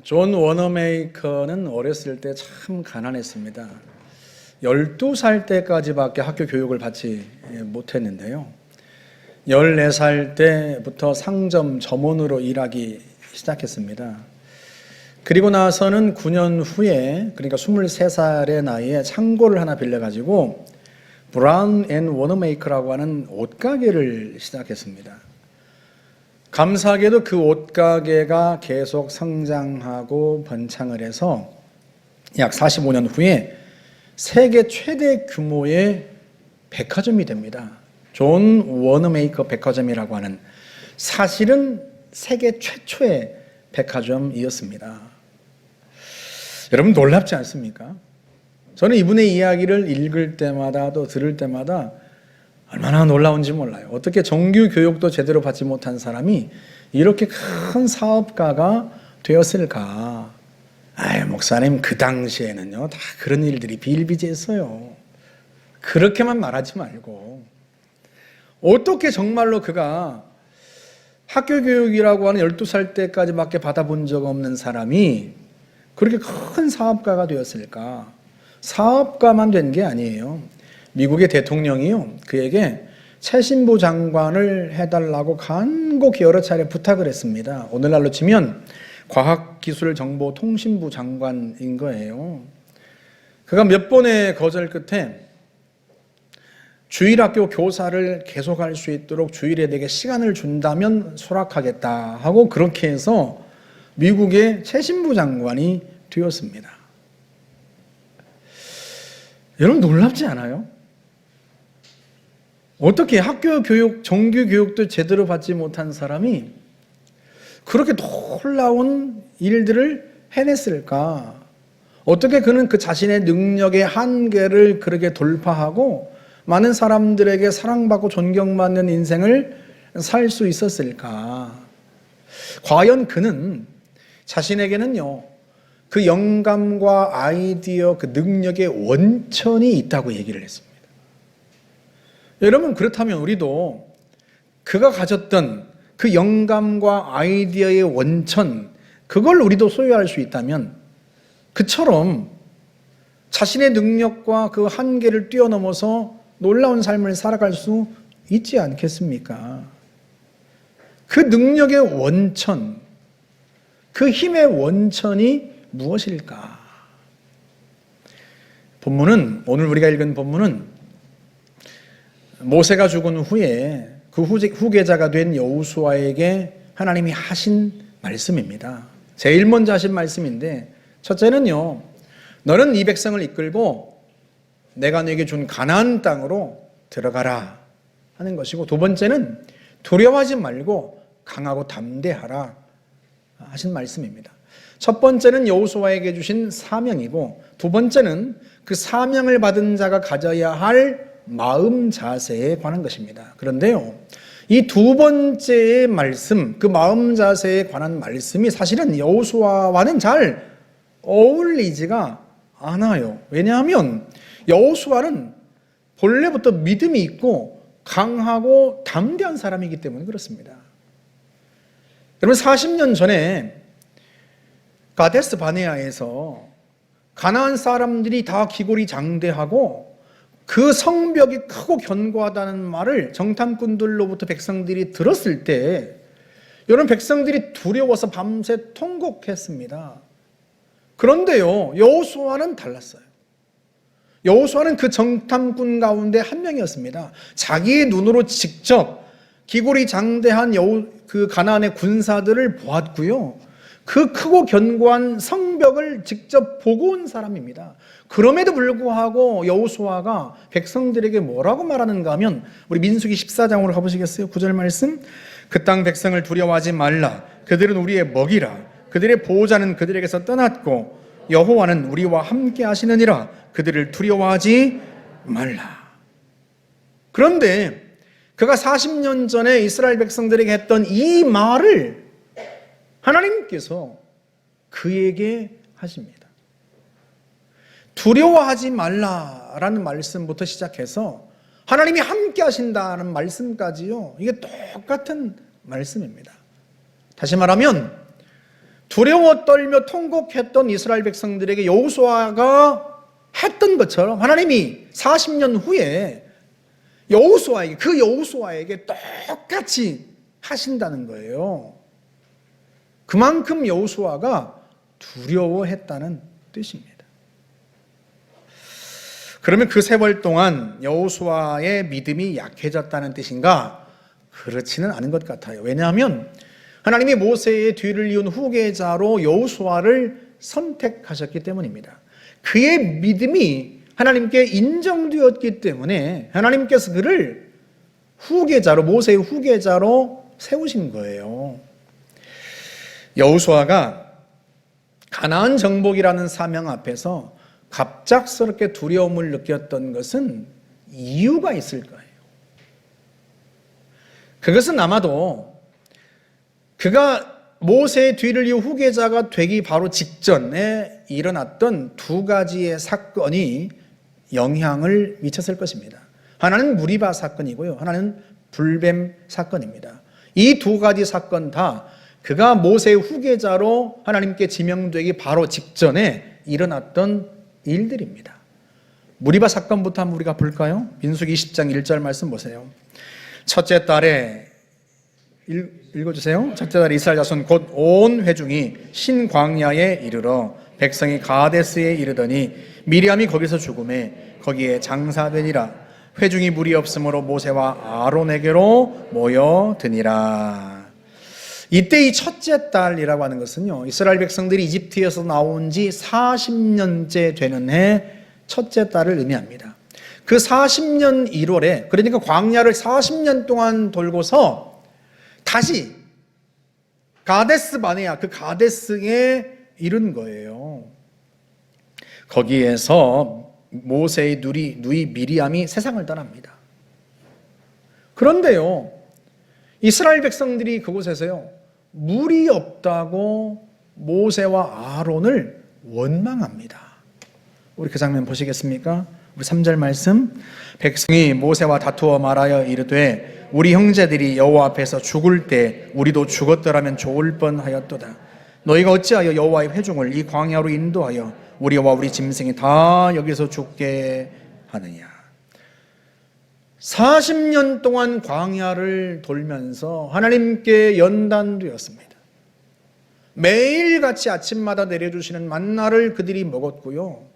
존 워너메이커는 어렸을 때 참 가난했습니다. 12살 때까지밖에 학교 교육을 받지 못했는데요. 14살 때부터 상점 점원으로 일하기 시작했습니다. 그리고 나서는 9년 후에, 그러니까 23살의 나이에 창고를 하나 빌려가지고 브라운 앤 워너메이커라고 하는 옷가게를 시작했습니다. 감사하게도 그 옷가게가 계속 성장하고 번창을 해서 약 45년 후에 세계 최대 규모의 백화점이 됩니다. 존 워너메이커 백화점이라고 하는, 사실은 세계 최초의 백화점이었습니다. 여러분 놀랍지 않습니까? 저는 이분의 이야기를 읽을 때마다 또 들을 때마다 얼마나 놀라운지 몰라요. 어떻게 정규 교육도 제대로 받지 못한 사람이 이렇게 큰 사업가가 되었을까? 목사님, 그 당시에는요, 다 그런 일들이 비일비재했어요. 그렇게만 말하지 말고, 어떻게 정말로 그가 학교 교육이라고 하는 12살 때까지밖에 받아본 적 없는 사람이 그렇게 큰 사업가가 되었을까? 사업가만 된 게 아니에요. 미국의 대통령이요, 그에게 최신부 장관을 해달라고 간곡히 여러 차례 부탁을 했습니다. 오늘날로 치면 과학기술정보통신부 장관인 거예요. 그가 몇 번의 거절 끝에 주일학교 교사를 계속할 수 있도록 주일에 내게 시간을 준다면 수락하겠다 하고, 그렇게 해서 미국의 최신부 장관이 되었습니다. 여러분 놀랍지 않아요? 어떻게 학교 교육, 정규 교육도 제대로 받지 못한 사람이 그렇게 놀라운 일들을 해냈을까? 어떻게 그는 그 자신의 능력의 한계를 그렇게 돌파하고 많은 사람들에게 사랑받고 존경받는 인생을 살 수 있었을까? 과연 그는 자신에게는요, 그 영감과 아이디어, 그 능력의 원천이 있다고 얘기를 했습니다. 여러분, 그렇다면 우리도 그가 가졌던 그 영감과 아이디어의 원천, 그걸 우리도 소유할 수 있다면 그처럼 자신의 능력과 그 한계를 뛰어넘어서 놀라운 삶을 살아갈 수 있지 않겠습니까? 그 능력의 원천, 그 힘의 원천이 무엇일까? 본문은, 오늘 우리가 읽은 본문은 모세가 죽은 후에 그 후계자가 된 여호수아에게 하나님이 하신 말씀입니다. 제일 먼저 하신 말씀인데, 첫째는요, 너는 이 백성을 이끌고 내가 너에게 준 가나안 땅으로 들어가라 하는 것이고, 두 번째는 두려워하지 말고 강하고 담대하라 하신 말씀입니다. 첫 번째는 여호수아에게 주신 사명이고, 두 번째는 그 사명을 받은 자가 가져야 할 마음 자세에 관한 것입니다. 그런데요, 이 두 번째의 말씀, 그 마음 자세에 관한 말씀이 사실은 여호수아와는 잘 어울리지가 않아요. 왜냐하면 여호수아는 본래부터 믿음이 있고 강하고 담대한 사람이기 때문에 그렇습니다. 여러분, 40년 전에 가데스 바네아에서 가나안 사람들이 다 기골이 장대하고 그 성벽이 크고 견고하다는 말을 정탐꾼들로부터 백성들이 들었을 때, 여러분, 백성들이 두려워서 밤새 통곡했습니다. 그런데요, 여호수아는 달랐어요. 여호수아는 그 정탐꾼 가운데 한 명이었습니다. 자기의 눈으로 직접 기골이 장대한 그 가나안의 군사들을 보았고요, 그 크고 견고한 성벽을 직접 보고 온 사람입니다. 그럼에도 불구하고 여호수아가 백성들에게 뭐라고 말하는가 하면, 우리 민수기 14장으로 가보시겠어요? 9절 말씀. 그 땅 백성을 두려워하지 말라. 그들은 우리의 먹이라. 그들의 보호자는 그들에게서 떠났고 여호와는 우리와 함께 하시느니라. 그들을 두려워하지 말라. 그런데 그가 40년 전에 이스라엘 백성들에게 했던 이 말을 하나님께서 그에게 하십니다. 두려워하지 말라라는 말씀부터 시작해서 하나님이 함께 하신다는 말씀까지요, 이게 똑같은 말씀입니다. 다시 말하면 두려워 떨며 통곡했던 이스라엘 백성들에게 여호수아가 했던 것처럼 하나님이 40년 후에 그 여호수아에게 똑같이 하신다는 거예요. 그만큼 여호수아가 두려워했다는 뜻입니다. 그러면 그 세월 동안 여호수아의 믿음이 약해졌다는 뜻인가? 그렇지는 않은 것 같아요. 왜냐하면 하나님이 모세의 뒤를 이은 후계자로 여호수아를 선택하셨기 때문입니다. 그의 믿음이 하나님께 인정되었기 때문에 하나님께서 그를 후계자로, 모세의 후계자로 세우신 거예요. 여호수아가 가나안 정복이라는 사명 앞에서 갑작스럽게 두려움을 느꼈던 것은 이유가 있을 거예요. 그것은 아마도 그가 모세의 뒤를 이은 후계자가 되기 바로 직전에 일어났던 두 가지의 사건이 영향을 미쳤을 것입니다. 하나는 무리바 사건이고요. 하나는 불뱀 사건입니다. 이 두 가지 사건 다 그가 모세의 후계자로 하나님께 지명되기 바로 직전에 일어났던 일들입니다. 무리바 사건부터 한번 우리가 볼까요? 민수기 20장 1절 말씀 보세요. 첫째 달에 읽어주세요. 첫째 달에 이스라엘 자손 곧 온 회중이 신광야에 이르러 백성이 가데스에 이르더니 미리암이 거기서 죽음에 거기에 장사되니라. 회중이 무리 없으므로 모세와 아론에게로 모여드니라. 이때 이 첫째 달이라고 하는 것은요, 이스라엘 백성들이 이집트에서 나온 지 40년째 되는 해 첫째 달을 의미합니다. 그 40년 1월에, 그러니까 광야를 40년 동안 돌고서 다시 가데스 바네아, 그 가데스에 이른 거예요. 거기에서 모세의 누이 미리암이 세상을 떠납니다. 그런데요, 이스라엘 백성들이 그곳에서요, 물이 없다고 모세와 아론을 원망합니다. 우리 그 장면 보시겠습니까? 우리 3절 말씀. 백성이 모세와 다투어 말하여 이르되 우리 형제들이 여호와 앞에서 죽을 때 우리도 죽었더라면 좋을 뻔하였도다. 너희가 어찌하여 여호와의 회중을 이 광야로 인도하여 우리와 우리 짐승이 다 여기서 죽게 하느냐. 40년 동안 광야를 돌면서 하나님께 연단되었습니다. 매일같이 아침마다 내려주시는 만나를 그들이 먹었고요,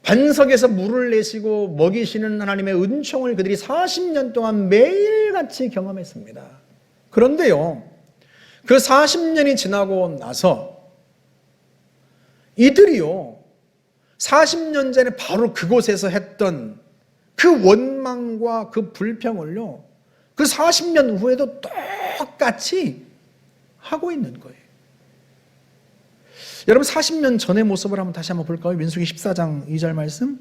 반석에서 물을 내시고 먹이시는 하나님의 은총을 그들이 40년 동안 매일같이 경험했습니다. 그런데요, 그 40년이 지나고 나서 이들이요, 40년 전에 바로 그곳에서 했던 그 원망과 그 불평을요, 그 40년 후에도 똑같이 하고 있는 거예요. 여러분, 40년 전의 모습을 다시 한번 볼까요? 민수기 14장 2절 말씀.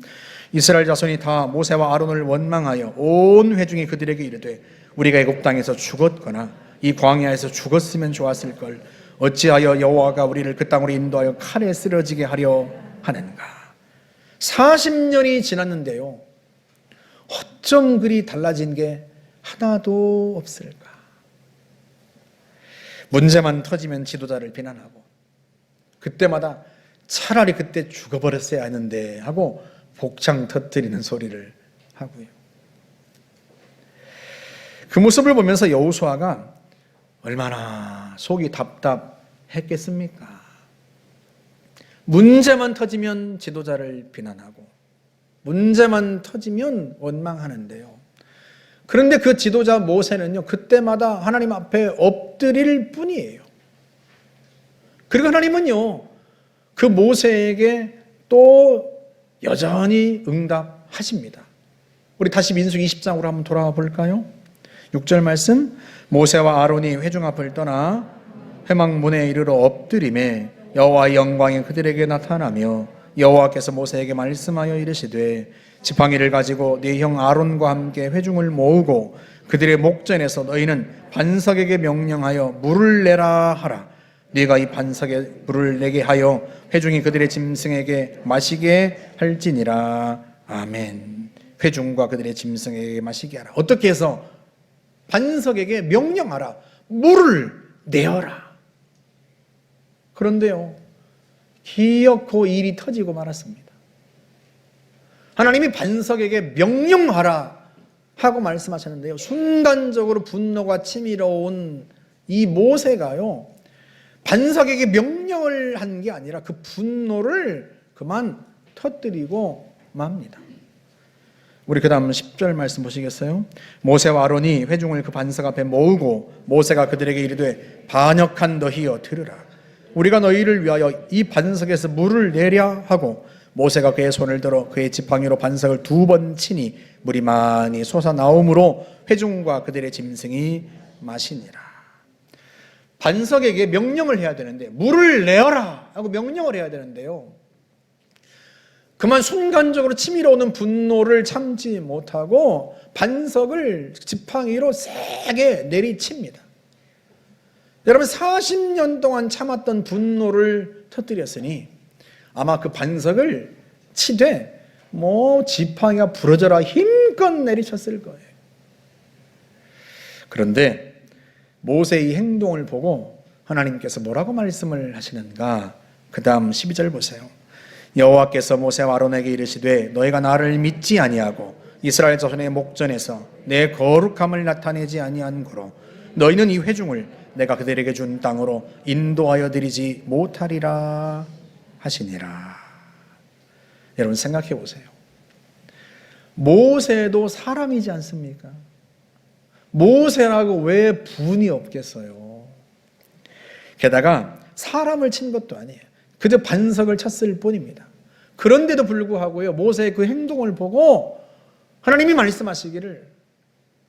이스라엘 자손이 다 모세와 아론을 원망하여 온 회중이 그들에게 이르되 우리가 애굽 땅에서 죽었거나 이 광야에서 죽었으면 좋았을 걸 어찌하여 여호와가 우리를 그 땅으로 인도하여 칼에 쓰러지게 하려 하는가. 40년이 지났는데요, 어쩜 그리 달라진 게 하나도 없을까. 문제만 터지면 지도자를 비난하고, 그때마다 차라리 그때 죽어버렸어야 하는데 하고 복창 터뜨리는 소리를 하고요. 그 모습을 보면서 여호수아가 얼마나 속이 답답했겠습니까? 문제만 터지면 지도자를 비난하고, 문제만 터지면 원망하는데요, 그런데 그 지도자 모세는요, 그때마다 하나님 앞에 엎드릴 뿐이에요. 그리고 하나님은요, 그 모세에게 또 여전히 응답하십니다. 우리 다시 민수기 20장으로 한번 돌아와 볼까요? 6절 말씀. 모세와 아론이 회중 앞을 떠나 회막문에 이르러 엎드림에 여호와의 영광이 그들에게 나타나며 여호와께서 모세에게 말씀하여 이르시되 지팡이를 가지고 네 형 아론과 함께 회중을 모으고 그들의 목전에서 너희는 반석에게 명령하여 물을 내라 하라. 네가 이 반석에 물을 내게 하여 회중이 그들의 짐승에게 마시게 할지니라. 아멘. 회중과 그들의 짐승에게 마시게 하라. 어떻게 해서? 반석에게 명령하라. 물을 내어라. 그런데요, 기어코 일이 터지고 말았습니다. 하나님이 반석에게 명령하라 하고 말씀하셨는데요, 순간적으로 분노가 치밀어온 이 모세가요, 반석에게 명령을 한 게 아니라 그 분노를 그만 터뜨리고 맙니다. 우리 그 다음 10절 말씀 보시겠어요? 모세와 아론이 회중을 그 반석 앞에 모으고 모세가 그들에게 이르되 반역한 너희여 들으라. 우리가 너희를 위하여 이 반석에서 물을 내랴 하고 모세가 그의 손을 들어 그의 지팡이로 반석을 2번 치니 물이 많이 솟아나오므로 회중과 그들의 짐승이 마시니라. 반석에게 명령을 해야 되는데, 물을 내어라 하고 명령을 해야 되는데요, 그만 순간적으로 치밀어오는 분노를 참지 못하고 반석을 지팡이로 세게 내리칩니다. 여러분, 40년 동안 참았던 분노를 터뜨렸으니 아마 그 반석을 치되 지팡이가 부러져라 힘껏 내리쳤을 거예요. 그런데 모세의 행동을 보고 하나님께서 뭐라고 말씀을 하시는가? 그 다음 12절 보세요. 여호와께서 모세와 아론에게 이르시되 너희가 나를 믿지 아니하고 이스라엘 자손의 목전에서 내 거룩함을 나타내지 아니한 고로 너희는 이 회중을 내가 그들에게 준 땅으로 인도하여 드리지 못하리라 하시니라. 여러분, 생각해 보세요. 모세도 사람이지 않습니까? 모세라고 왜 분이 없겠어요? 게다가 사람을 친 것도 아니에요. 그저 반석을 쳤을 뿐입니다. 그런데도 불구하고요, 모세의 그 행동을 보고 하나님이 말씀하시기를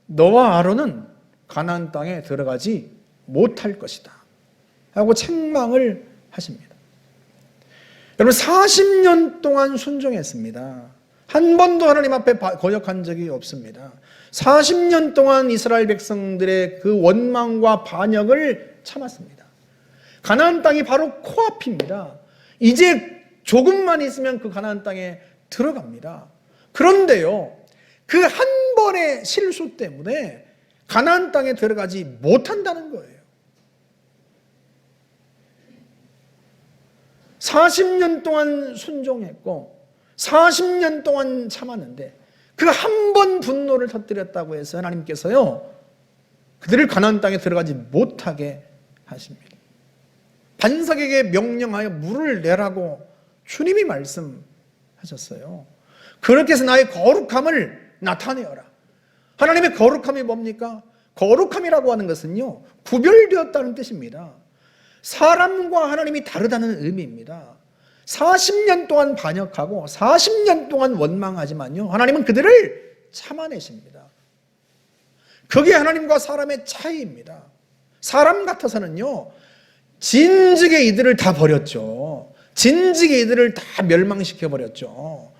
너와 아론은 가나안 땅에 들어가지 못할 것이다 하고 책망을 하십니다. 여러분, 40년 동안 순종했습니다. 한 번도 하나님 앞에 거역한 적이 없습니다. 40년 동안 이스라엘 백성들의 그 원망과 반역을 참았습니다. 가나안 땅이 바로 코앞입니다. 이제 조금만 있으면 그 가나안 땅에 들어갑니다. 그런데요, 그 한 번의 실수 때문에 가나안 땅에 들어가지 못한다는 거예요. 40년 동안 순종했고 40년 동안 참았는데 그 한 번 분노를 터뜨렸다고 해서 하나님께서요, 그들을 가나안 땅에 들어가지 못하게 하십니다. 반석에게 명령하여 물을 내라고 주님이 말씀하셨어요. 그렇게 해서 나의 거룩함을 나타내어라. 하나님의 거룩함이 뭡니까? 거룩함이라고 하는 것은요, 구별되었다는 뜻입니다. 사람과 하나님이 다르다는 의미입니다. 40년 동안 반역하고 40년 동안 원망하지만요, 하나님은 그들을 참아내십니다. 그게 하나님과 사람의 차이입니다. 사람 같아서는요, 진즉에 이들을 다 버렸죠. 진즉에 이들을 다 멸망시켜버렸죠.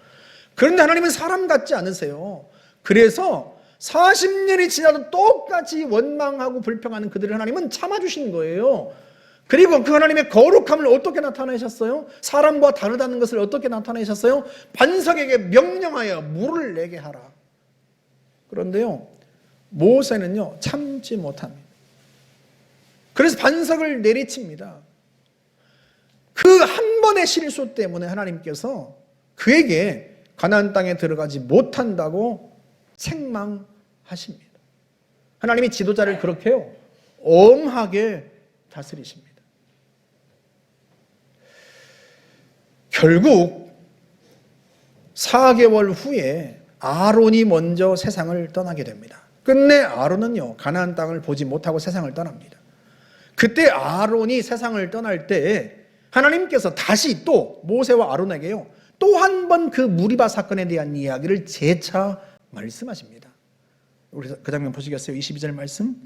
그런데 하나님은 사람 같지 않으세요. 그래서 40년이 지나도 똑같이 원망하고 불평하는 그들을 하나님은 참아주신 거예요. 그리고 그 하나님의 거룩함을 어떻게 나타내셨어요? 사람과 다르다는 것을 어떻게 나타내셨어요? 반석에게 명령하여 물을 내게 하라. 그런데요, 모세는요, 참지 못합니다. 그래서 반석을 내리칩니다. 그 한 번의 실수 때문에 하나님께서 그에게 가나안 땅에 들어가지 못한다고 책망하십니다. 하나님이 지도자를 그렇게요, 엄하게 다스리십니다. 결국 4개월 후에 아론이 먼저 세상을 떠나게 됩니다. 끝내 아론은요, 가나안 땅을 보지 못하고 세상을 떠납니다. 그때 아론이 세상을 떠날 때 하나님께서 다시 또 모세와 아론에게요, 또 한 번 그 무리바 사건에 대한 이야기를 재차 말씀하십니다. 우리 그 장면 보시겠어요? 22절 말씀.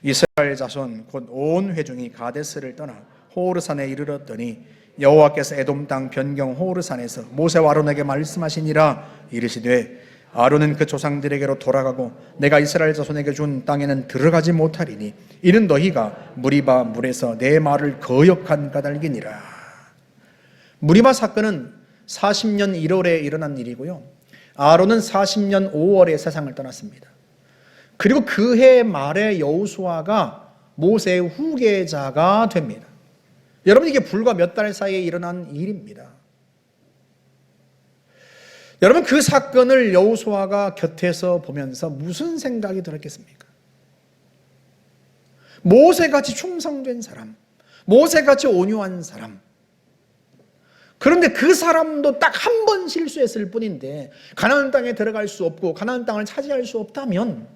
이스라엘 자손 곧 온 회중이 가데스를 떠나 호르산에 이르렀더니 여호와께서 에돔 땅 변경 호르산에서 모세와 아론에게 말씀하시니라. 이르시되 아론은 그 조상들에게로 돌아가고 내가 이스라엘 자손에게 준 땅에는 들어가지 못하리니 이는 너희가 무리바 물에서 내 말을 거역한 까닭이니라. 무리바 사건은 40년 1월에 일어난 일이고요, 아론은 40년 5월에 세상을 떠났습니다. 그리고 그해 말에 여호수아가 모세의 후계자가 됩니다. 여러분, 이게 불과 몇 달 사이에 일어난 일입니다. 여러분, 그 사건을 여호수아가 곁에서 보면서 무슨 생각이 들었겠습니까? 모세같이 충성된 사람, 모세같이 온유한 사람, 그런데 그 사람도 딱 한 번 실수했을 뿐인데 가나안 땅에 들어갈 수 없고 가나안 땅을 차지할 수 없다면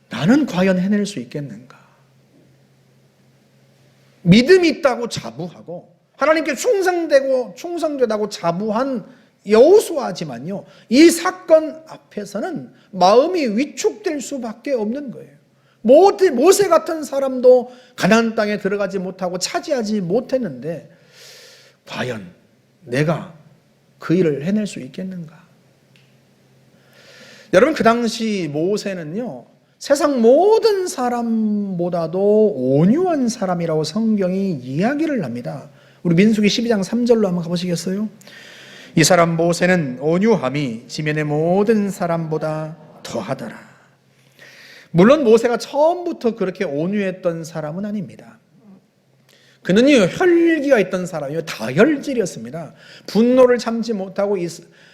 나는 과연 해낼 수 있겠는가? 믿음이 있다고 자부하고 하나님께 충성되다고 자부한 여호수아지만요, 이 사건 앞에서는 마음이 위축될 수밖에 없는 거예요. 모세 같은 사람도 가나안 땅에 들어가지 못하고 차지하지 못했는데 과연 내가 그 일을 해낼 수 있겠는가? 여러분, 그 당시 모세는요, 세상 모든 사람보다도 온유한 사람이라고 성경이 이야기를 합니다. 우리 민수기 12장 3절로 한번 가보시겠어요? 이 사람 모세는 온유함이 지면의 모든 사람보다 더하더라. 물론 모세가 처음부터 그렇게 온유했던 사람은 아닙니다. 그는요, 혈기가 있던 사람이요, 다혈질이었습니다. 분노를 참지 못하고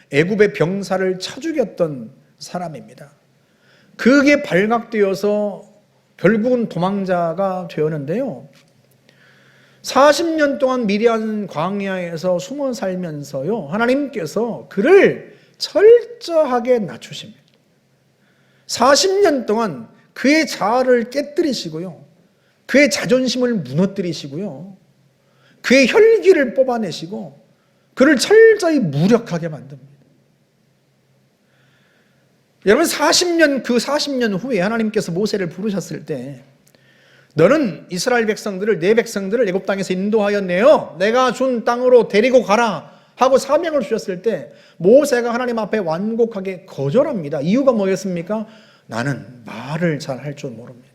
애굽의 병사를 쳐 죽였던 사람입니다. 그게 발각되어서 결국은 도망자가 되었는데요, 40년 동안 미디안 광야에서 숨어 살면서요, 하나님께서 그를 철저하게 낮추십니다. 40년 동안 그의 자아를 깨뜨리시고요, 그의 자존심을 무너뜨리시고요, 그의 혈기를 뽑아내시고 그를 철저히 무력하게 만듭니다. 여러분, 40년 후에 하나님께서 모세를 부르셨을 때 너는 이스라엘 백성들을, 내 백성들을 애굽 땅에서 인도하였네요, 내가 준 땅으로 데리고 가라 하고 사명을 주셨을 때 모세가 하나님 앞에 완곡하게 거절합니다. 이유가 뭐였습니까? 나는 말을 잘 할 줄 모릅니다.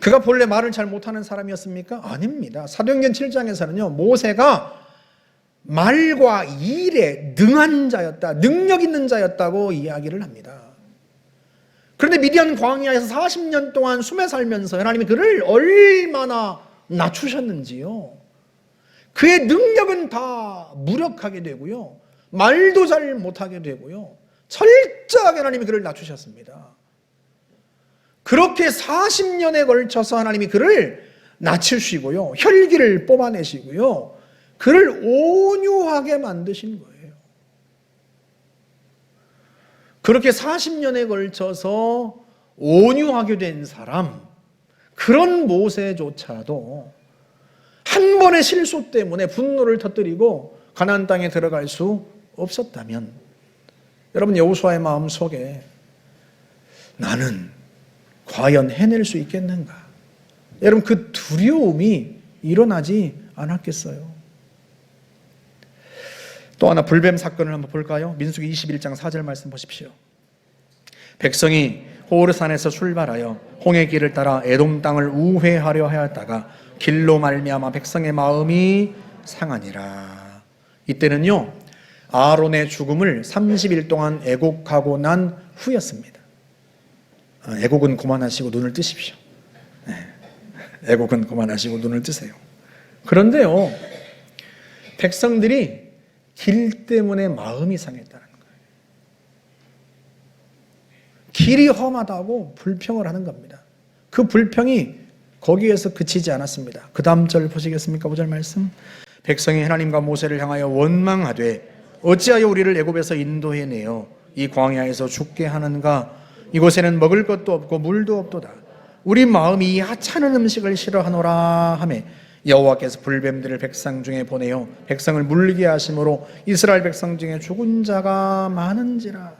그가 본래 말을 잘 못하는 사람이었습니까? 아닙니다. 사도행전 7장에서는요, 모세가 말과 일에 능한 자였다, 능력 있는 자였다고 이야기를 합니다. 그런데 미디안 광야에서 40년 동안 숨에 살면서 하나님이 그를 얼마나 낮추셨는지요. 그의 능력은 다 무력하게 되고요, 말도 잘 못하게 되고요, 철저하게 하나님이 그를 낮추셨습니다. 그렇게 40년에 걸쳐서 하나님이 그를 낮추시고요, 혈기를 뽑아내시고요, 그를 온유하게 만드신 거예요. 그렇게 40년에 걸쳐서 온유하게 된 사람, 그런 모세조차도 한 번의 실수 때문에 분노를 터뜨리고 가나안 땅에 들어갈 수 없었다면, 여러분, 여호수아의 마음 속에 나는 과연 해낼 수 있겠는가? 여러분, 그 두려움이 일어나지 않았겠어요? 또 하나 불뱀 사건을 한번 볼까요? 민수기 21장 4절 말씀 보십시오. 백성이 호르산에서 출발하여 홍해 길을 따라 에돔 땅을 우회하려 하였다가 길로 말미암아 백성의 마음이 상하니라. 이때는요, 아론의 죽음을 30일 동안 애곡하고 난 후였습니다. 애곡은 그만하시고 눈을 뜨십시오. 애곡은 그만하시고 눈을 뜨세요. 그런데요, 백성들이 길 때문에 마음이 상했다는 거예요. 길이 험하다고 불평을 하는 겁니다. 그 불평이 거기에서 그치지 않았습니다. 그 다음 절 보시겠습니까? 5절 말씀. 백성이 하나님과 모세를 향하여 원망하되 어찌하여 우리를 애굽에서 인도해내어 이 광야에서 죽게 하는가? 이곳에는 먹을 것도 없고 물도 없도다. 우리 마음이 이 하찮은 음식을 싫어하노라 하매 여호와께서 불뱀들을 백성 중에 보내어 백성을 물리게 하심으로 이스라엘 백성 중에 죽은 자가 많은지라.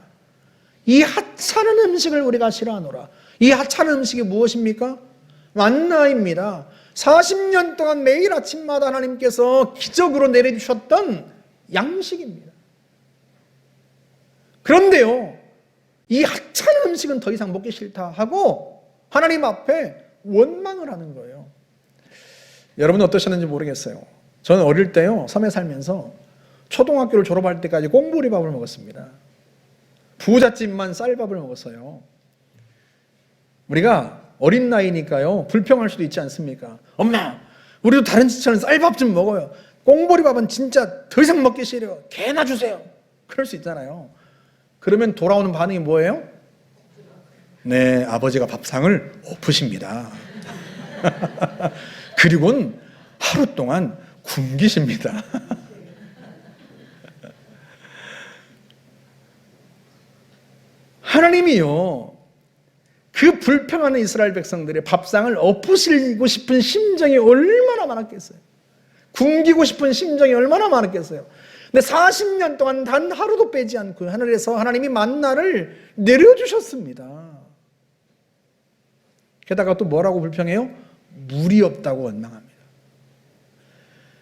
이 하찮은 음식을 우리가 싫어하노라. 이 하찮은 음식이 무엇입니까? 만나입니다. 40년 동안 매일 아침마다 하나님께서 기적으로 내려주셨던 양식입니다. 그런데요, 이 하찮은 음식은 더 이상 먹기 싫다 하고 하나님 앞에 원망을 하는 거예요. 여러분은 어떠셨는지 모르겠어요. 저는 어릴 때요, 섬에 살면서 초등학교를 졸업할 때까지 꽁보리밥을 먹었습니다. 부잣집만 쌀밥을 먹었어요. 우리가 어린 나이니까요, 불평할 수도 있지 않습니까? 엄마, 우리도 다른 집처럼 쌀밥 좀 먹어요. 꽁보리밥은 진짜 더 이상 먹기 싫어요. 개나 주세요. 그럴 수 있잖아요. 그러면 돌아오는 반응이 뭐예요? 네, 아버지가 밥상을 엎으십니다. 그리고는 하루 동안 굶기십니다. 하나님이요, 그 불평하는 이스라엘 백성들의 밥상을 엎으시고 싶은 심정이 얼마나 많았겠어요. 굶기고 싶은 심정이 얼마나 많았겠어요. 근데 40년 동안 단 하루도 빼지 않고 하늘에서 하나님이 만나를 내려주셨습니다. 게다가 또 뭐라고 불평해요? 물이 없다고 원망합니다.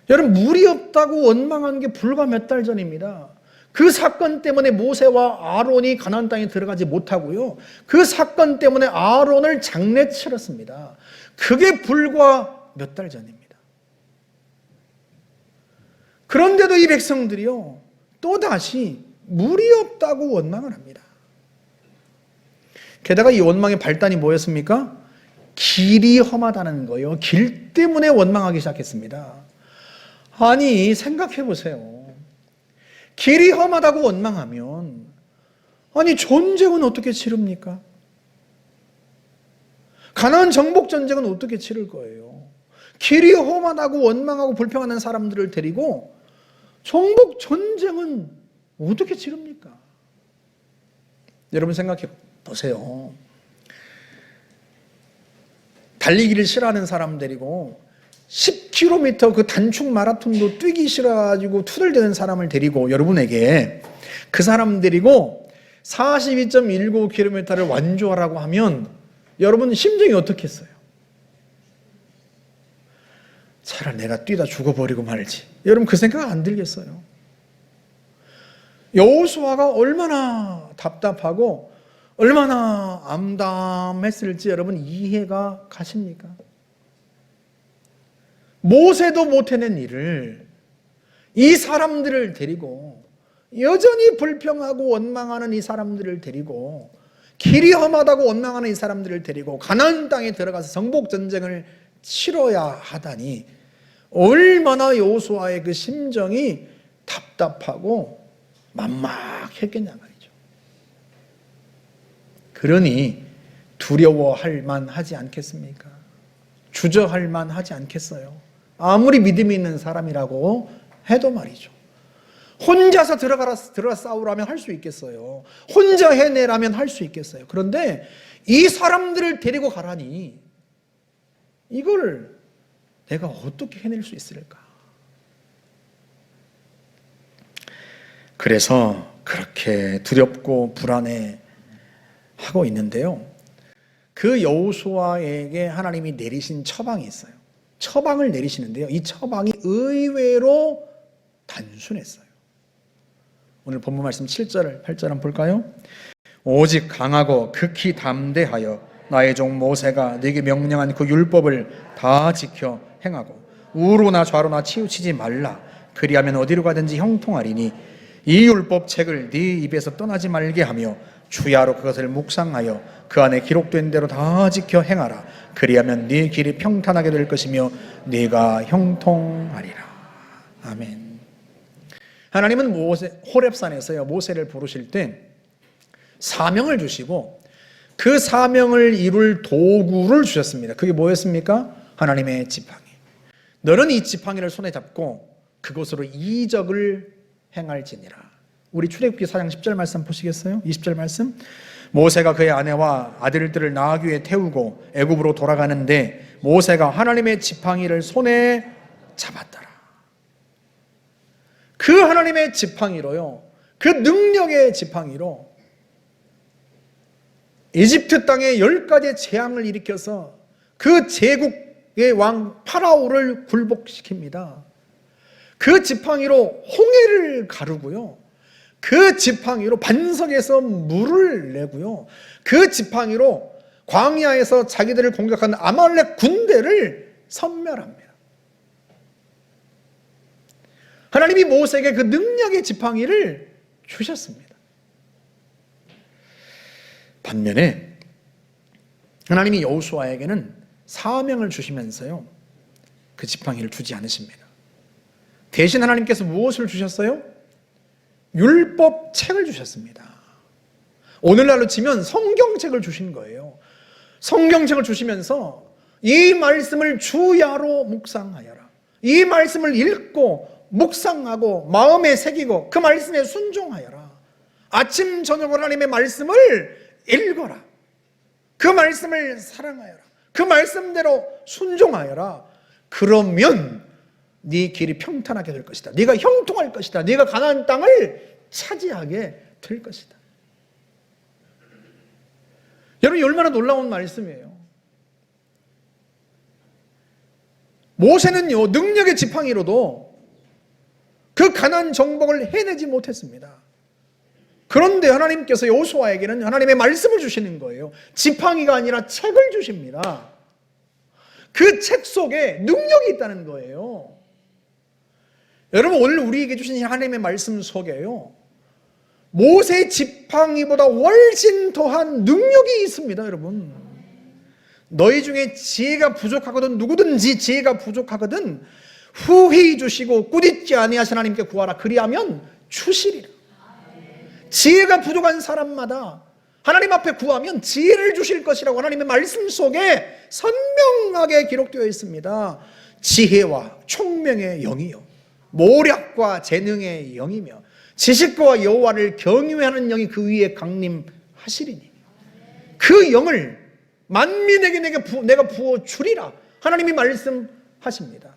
여러분, 물이 없다고 원망한 게 불과 몇 달 전입니다. 그 사건 때문에 모세와 아론이 가나안 땅에 들어가지 못하고요, 그 사건 때문에 아론을 장례치렀습니다. 그게 불과 몇 달 전입니다. 그런데도 이 백성들이요, 또다시 물이 없다고 원망을 합니다. 게다가 이 원망의 발단이 뭐였습니까? 길이 험하다는 거예요. 길 때문에 원망하기 시작했습니다. 아니, 생각해 보세요. 길이 험하다고 원망하면, 아니, 전쟁은 어떻게 치릅니까? 가나안 정복 전쟁은 어떻게 치를 거예요? 길이 험하다고 원망하고 불평하는 사람들을 데리고 정복 전쟁은 어떻게 치릅니까? 여러분 생각해 보세요. 달리기를 싫어하는 사람 데리고 10km 그 단축 마라톤도 뛰기 싫어가지고 투덜대는 사람을 데리고 여러분에게 그 사람 데리고 42.19km를 완주하라고 하면 여러분 심정이 어떻겠어요? 차라리 내가 뛰다 죽어버리고 말지. 여러분 그 생각 안 들겠어요? 여호수아가 얼마나 답답하고 얼마나 암담했을지 여러분 이해가 가십니까? 모세도 못 해낸 일을 이 사람들을 데리고, 여전히 불평하고 원망하는 이 사람들을 데리고, 길이 험하다고 원망하는 이 사람들을 데리고 가나안 땅에 들어가서 정복 전쟁을 치러야 하다니 얼마나 여호수아의 그 심정이 답답하고 만막했겠냐 말이죠. 그러니 두려워할 만하지 않겠습니까? 주저할 만하지 않겠어요? 아무리 믿음이 있는 사람이라고 해도 말이죠. 혼자서 들어가 싸우라면 할 수 있겠어요. 혼자 해내라면 할 수 있겠어요. 그런데 이 사람들을 데리고 가라니 이걸 내가 어떻게 해낼 수 있을까? 그래서 그렇게 두렵고 불안해 하고 있는데요, 그 여호수아에게 하나님이 내리신 처방이 있어요. 처방을 내리시는데요, 이 처방이 의외로 단순했어요. 오늘 본문 말씀 7절, 8절 한번 볼까요? 오직 강하고 극히 담대하여 나의 종 모세가 네게 명령한 그 율법을 다 지켜 행하고 우로나 좌로나 치우치지 말라. 그리하면 어디로 가든지 형통하리니 이 율법 책을 네 입에서 떠나지 말게 하며 주야로 그것을 묵상하여 그 안에 기록된 대로 다 지켜 행하라. 그리하면 네 길이 평탄하게 될 것이며 네가 형통하리라. 아멘. 하나님은 호렙산에서요, 모세를 부르실 때 사명을 주시고 그 사명을 이룰 도구를 주셨습니다. 그게 뭐였습니까? 하나님의 지팡이. 너는 이 지팡이를 손에 잡고 그것으로 이적을 행할지니라. 우리 출애굽기 4장 10절 말씀 보시겠어요? 20절 말씀. 모세가 그의 아내와 아들들을 나귀 위에 태우고 애굽으로 돌아가는데 모세가 하나님의 지팡이를 손에 잡았더라. 그 하나님의 지팡이로요, 그 능력의 지팡이로 이집트 땅에 10가지의 재앙을 일으켜서 그 제국의 왕 파라오를 굴복시킵니다. 그 지팡이로 홍해를 가르고요, 그 지팡이로 반석에서 물을 내고요, 그 지팡이로 광야에서 자기들을 공격하는 아말렉 군대를 섬멸합니다. 하나님이 모세에게 그 능력의 지팡이를 주셨습니다. 반면에 하나님이 여호수아에게는 사명을 주시면서요, 그 지팡이를 주지 않으십니다. 대신 하나님께서 무엇을 주셨어요? 율법책을 주셨습니다. 오늘날로 치면 성경책을 주신 거예요. 성경책을 주시면서 이 말씀을 주야로 묵상하여라. 이 말씀을 읽고 묵상하고 마음에 새기고 그 말씀에 순종하여라. 아침 저녁 하나님의 말씀을 읽어라. 그 말씀을 사랑하여라. 그 말씀대로 순종하여라. 그러면 네 길이 평탄하게 될 것이다. 네가 형통할 것이다. 네가 가나안 땅을 차지하게 될 것이다. 여러분, 얼마나 놀라운 말씀이에요. 모세는요, 능력의 지팡이로도 그 가나안 정복을 해내지 못했습니다. 그런데 하나님께서 여호수아에게는 하나님의 말씀을 주시는 거예요. 지팡이가 아니라 책을 주십니다. 그 책 속에 능력이 있다는 거예요. 여러분, 오늘 우리에게 주신 하나님의 말씀 속에요, 모세 지팡이보다 훨씬 더한 능력이 있습니다. 여러분, 너희 중에 지혜가 부족하거든, 누구든지 지혜가 부족하거든 후히 주시고 꾸짖지 아니하신 하나님께 구하라. 그리하면 주시리라. 지혜가 부족한 사람마다 하나님 앞에 구하면 지혜를 주실 것이라고 하나님의 말씀 속에 선명하게 기록되어 있습니다. 지혜와 총명의 영이요, 모략과 재능의 영이며 지식과 여호와를 경외하는 영이 그 위에 강림하시리니 그 영을 만민에게 내가 부어 주리라. 하나님이 말씀하십니다.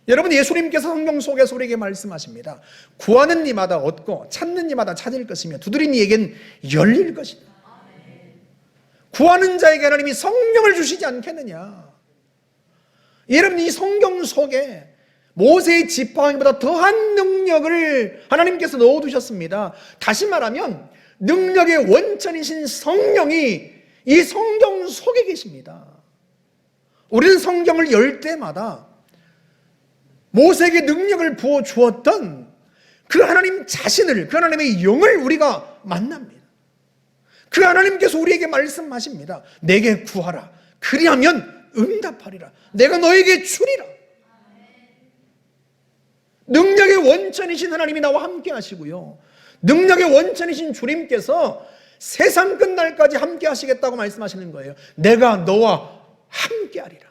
여러분, 예수님께서 성경 속에서 우리에게 말씀하십니다. 구하는 이마다 얻고 찾는 이마다 찾을 것이며 두드린 이에겐 열릴 것이다. 구하는 자에게 하나님이 성령을 주시지 않겠느냐. 여러분, 이 성경 속에 모세의 지팡이보다 더한 능력을 하나님께서 넣어두셨습니다. 다시 말하면 능력의 원천이신 성령이 이 성경 속에 계십니다. 우리는 성경을 열 때마다 모세에게 능력을 부어주었던 그 하나님 자신을, 그 하나님의 영을 우리가 만납니다. 그 하나님께서 우리에게 말씀하십니다. 내게 구하라. 그리하면 응답하리라. 내가 너에게 주리라. 능력의 원천이신 하나님이 나와 함께 하시고요, 능력의 원천이신 주님께서 세상 끝날까지 함께 하시겠다고 말씀하시는 거예요. 내가 너와 함께 하리라.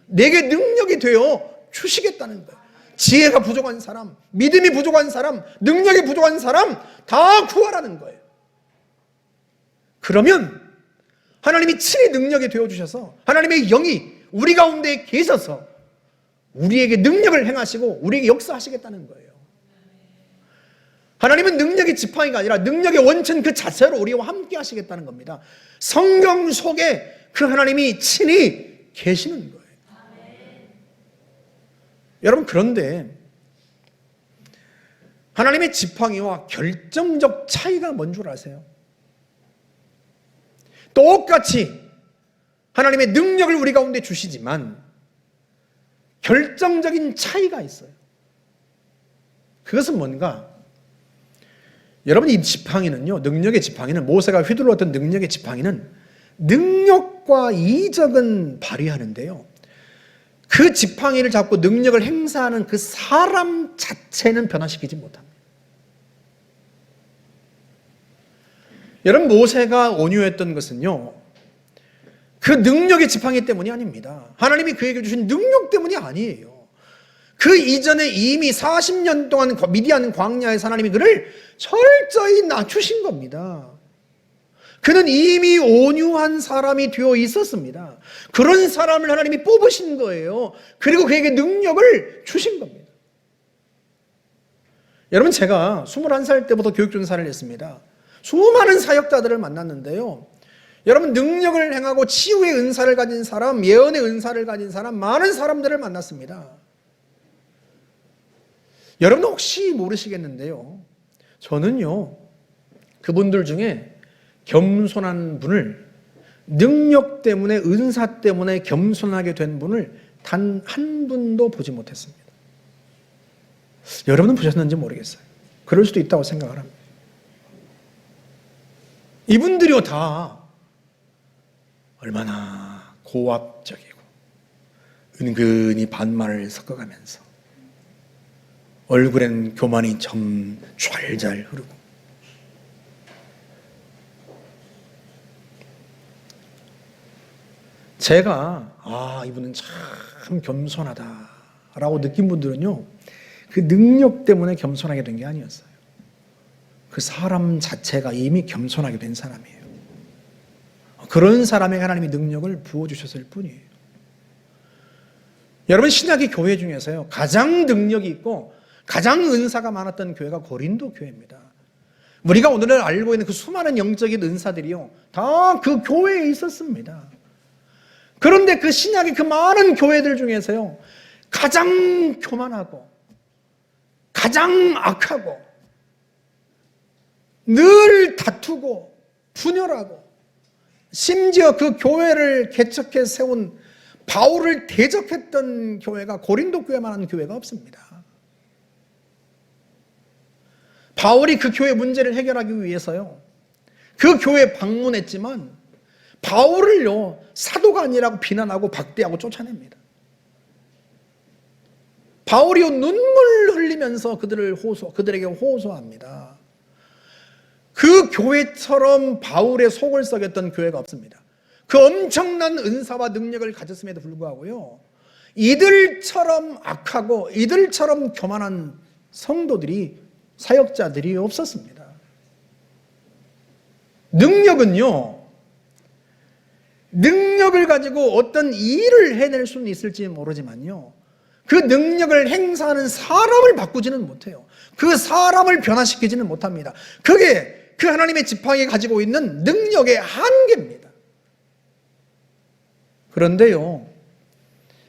내게 능력이 되어 주시겠다는 거예요. 지혜가 부족한 사람, 믿음이 부족한 사람, 능력이 부족한 사람 다 구하라는 거예요. 그러면 하나님이 친히 능력이 되어주셔서 하나님의 영이 우리 가운데 계셔서 우리에게 능력을 행하시고 우리에게 역사하시겠다는 거예요. 하나님은 능력의 지팡이가 아니라 능력의 원천 그 자체로 우리와 함께 하시겠다는 겁니다. 성경 속에 그 하나님이 친히 계시는 거예요. 여러분, 그런데 하나님의 지팡이와 결정적 차이가 뭔 줄 아세요? 똑같이 하나님의 능력을 우리 가운데 주시지만 결정적인 차이가 있어요. 그것은 뭔가? 여러분, 이 지팡이는요, 능력의 지팡이는, 모세가 휘둘렀던 능력의 지팡이는 능력과 이적은 발휘하는데요, 그 지팡이를 잡고 능력을 행사하는 그 사람 자체는 변화시키지 못합니다. 여러분, 모세가 온유했던 것은요, 그 능력의 지팡이 때문이 아닙니다. 하나님이 그에게 주신 능력 때문이 아니에요. 그 이전에 이미 40년 동안 미디안 광야에서 하나님이 그를 철저히 낮추신 겁니다. 그는 이미 온유한 사람이 되어 있었습니다. 그런 사람을 하나님이 뽑으신 거예요. 그리고 그에게 능력을 주신 겁니다. 여러분, 제가 21살 때부터 교육전사를 했습니다. 수많은 사역자들을 만났는데요, 여러분, 능력을 행하고 치유의 은사를 가진 사람, 예언의 은사를 가진 사람, 많은 사람들을 만났습니다. 여러분, 혹시 모르시겠는데요, 저는요, 그분들 중에 겸손한 분을, 능력 때문에, 은사 때문에 겸손하게 된 분을 단 한 분도 보지 못했습니다. 여러분은 보셨는지 모르겠어요. 그럴 수도 있다고 생각을 합니다. 이분들이요, 다 얼마나 고압적이고 은근히 반말을 섞어가면서 얼굴엔 교만이 점 촤잘 흐르고 제가 이분은 참 겸손하다라고 느낀 분들은요, 그 능력 때문에 겸손하게 된 게 아니었어요. 그 사람 자체가 이미 겸손하게 된 사람이에요. 그런 사람에게 하나님이 능력을 부어주셨을 뿐이에요. 여러분, 신약의 교회 중에서요, 가장 능력이 있고 가장 은사가 많았던 교회가 고린도 교회입니다. 우리가 오늘 알고 있는 그 수많은 영적인 은사들이요, 다 그 교회에 있었습니다. 그런데 그 신약의 그 많은 교회들 중에서요, 가장 교만하고 가장 악하고 늘 다투고 분열하고 심지어 그 교회를 개척해 세운 바울을 대적했던 교회가 고린도 교회만한 교회가 없습니다. 바울이 그 교회 문제를 해결하기 위해서요, 그 교회에 방문했지만 바울을요, 사도가 아니라고 비난하고 박대하고 쫓아냅니다. 바울이요, 눈물 흘리면서 그들에게 호소합니다. 그 교회처럼 바울의 속을 썩였던 교회가 없습니다. 그 엄청난 은사와 능력을 가졌음에도 불구하고요, 이들처럼 악하고 이들처럼 교만한 성도들이, 사역자들이 없었습니다. 능력을 가지고 어떤 일을 해낼 수는 있을지 모르지만요, 그 능력을 행사하는 사람을 바꾸지는 못해요. 그 사람을 변화시키지는 못합니다. 그게 그 하나님의 지팡이에 가지고 있는 능력의 한계입니다. 그런데요,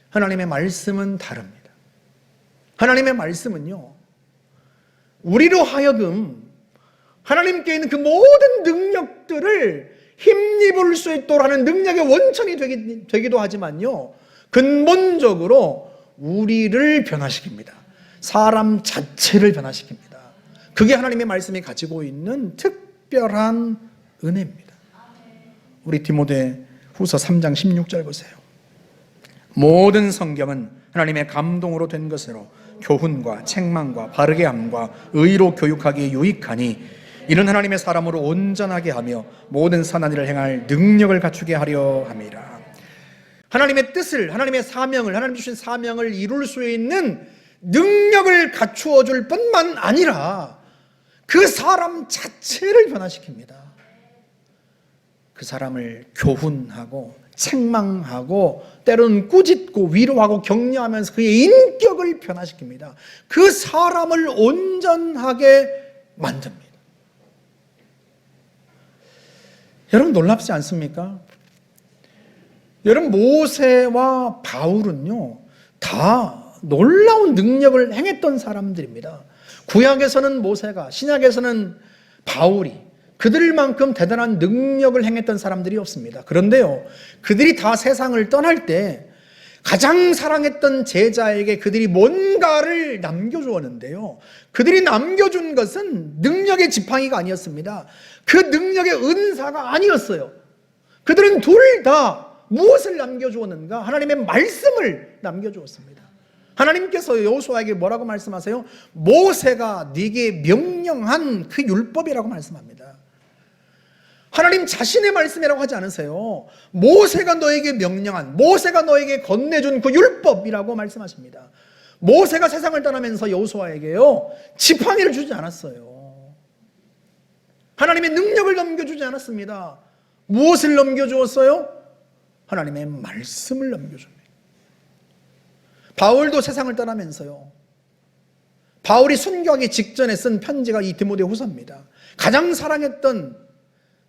하나님의 말씀은 다릅니다. 하나님의 말씀은요, 우리로 하여금 하나님께 있는 그 모든 능력들을 힘입을 수 있도록 하는 능력의 원천이 되기도 하지만요, 근본적으로 우리를 변화시킵니다. 사람 자체를 변화시킵니다. 그게 하나님의 말씀이 가지고 있는 특별한 은혜입니다. 우리 디모데 후서 3장 16절 보세요. 모든 성경은 하나님의 감동으로 된 것으로 교훈과 책망과 바르게 함과 의로 교육하기에 유익하니 이는 하나님의 사람으로 온전하게 하며 모든 선한 일을 행할 능력을 갖추게 하려 함이라. 하나님의 뜻을, 하나님의 사명을, 하나님 주신 사명을 이룰 수 있는 능력을 갖추어 줄 뿐만 아니라 그 사람 자체를 변화시킵니다. 그 사람을 교훈하고 책망하고 때로는 꾸짖고 위로하고 격려하면서 그의 인격을 변화시킵니다. 그 사람을 온전하게 만듭니다. 여러분, 놀랍지 않습니까? 여러분, 모세와 바울은요, 다 놀라운 능력을 행했던 사람들입니다. 구약에서는 모세가, 신약에서는 바울이 그들만큼 대단한 능력을 행했던 사람들이 없습니다. 그런데요, 그들이 다 세상을 떠날 때 가장 사랑했던 제자에게 그들이 뭔가를 남겨주었는데요, 그들이 남겨준 것은 능력의 지팡이가 아니었습니다. 그 능력의 은사가 아니었어요. 그들은 둘 다 무엇을 남겨주었는가? 하나님의 말씀을 남겨주었습니다. 하나님께서 여호수아에게 뭐라고 말씀하세요? 모세가 네게 명령한 그 율법이라고 말씀합니다. 하나님 자신의 말씀이라고 하지 않으세요. 모세가 너에게 명령한, 모세가 너에게 건네준 그 율법이라고 말씀하십니다. 모세가 세상을 떠나면서 여호수아에게요, 지팡이를 주지 않았어요. 하나님의 능력을 넘겨주지 않았습니다. 무엇을 넘겨주었어요? 하나님의 말씀을 넘겨줍니다. 바울도 세상을 떠나면서요, 바울이 순교하기 직전에 쓴 편지가 이 디모데 후서입니다. 가장 사랑했던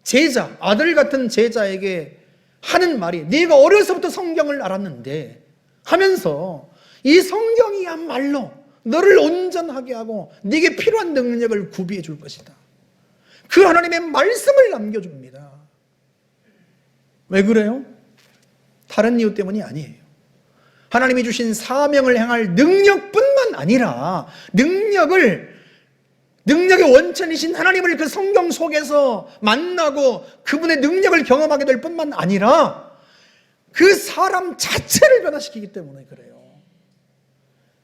제자, 아들 같은 제자에게 하는 말이, 네가 어려서부터 성경을 알았는데 하면서 이 성경이야말로 너를 온전하게 하고 네게 필요한 능력을 구비해 줄 것이다. 그 하나님의 말씀을 남겨줍니다. 왜 그래요? 다른 이유 때문이 아니에요. 하나님이 주신 사명을 행할 능력뿐만 아니라 능력의 원천이신 하나님을 그 성경 속에서 만나고 그분의 능력을 경험하게 될 뿐만 아니라 그 사람 자체를 변화시키기 때문에 그래요.